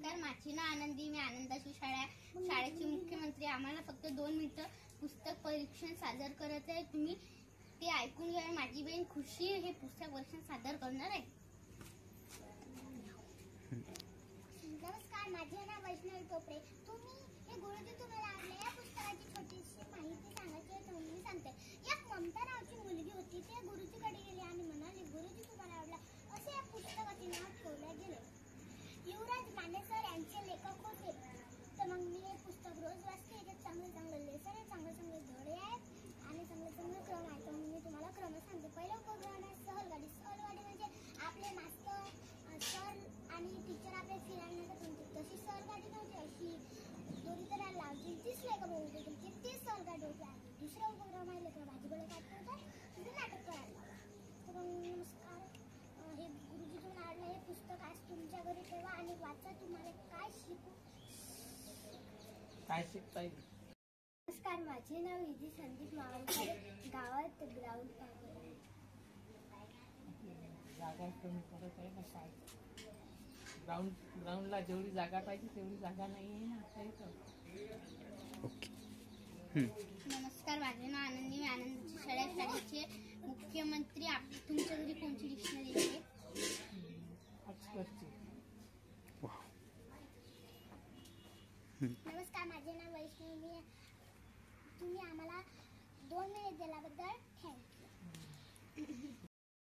नमस्कार, माझे नाव आनंदी. मी आनंदाची शाळेचे मुख्यमंत्री. आम्हाला फक्त 2 मिनिटं पुस्तक परीक्षण सादर करत आहे. तुम्ही ते ऐकून घ्या. माझी बहीण खुशी हे पुस्तक परीक्षण सादर करणार आहे. नमस्कार, माझे नाव वैष्णवी टोपरे. हे गुरुजी तुम्हाला आपल्या या पुस्तकाची छोटीशी माहिती सांगायची आहे, मी सांगते. एक ममता नावाची मुलगी होती. ते गुरुजीकडे गेली आणि म्हणाली, गुरुजी तुम्हाला आवडला असे या पुस्तकाचे नाव ठेवले गेले. युवराज मानेसर यांचे लेखक होते. तर मग मी हे पुस्तक रोज वाचते. याच्यात चांगले लेसन आहे, चांगले धडे आहेत आणि चांगले क्रम आहेत. तर मी तुम्हाला क्रम सांगते. पहिला उपक्रम आहे सहलगाडी. सहलगाडी म्हणजे आपले मास्तर सर आणि टीचर आपले फिरायला नेतात. तशी सहलगाडी नव्हती, अशी दोरी तर लावची 30 लेकरं होती. ती सहलगाडी होती. दुसरा उपक्रम आहे लेकरं भाजीपाला काढत होता, तिथे नाटक करायला. तर नमस्कार, हे गुरुजी तुम्हाला आवडलं हे पुस्तक आज तुमच्या घरी ठेवा आणि वाचा. तुम्हाला काय शिकता येईल. नमस्कार, माझे नाव विधी संदीप मावळकर. गावात ग्राउंड जागा कमी पडत आहे ना शाळेत. ग्राउंडला जेवढी जागा पाहिजे तेवढी जागा नाही आहे ना आता इथं. नमस्कार, माझे नाव आनंदी. मी आनंदाची शाळेचे मुख्यमंत्री. तुमच्या घरी कोणती डिक्शनरी आहे? ऑक्सफर्डची. नमस्कार, माझे नाव वैष्णवी. तुम्ही आम्हाला 2 मिनिट दिल्याबद्दल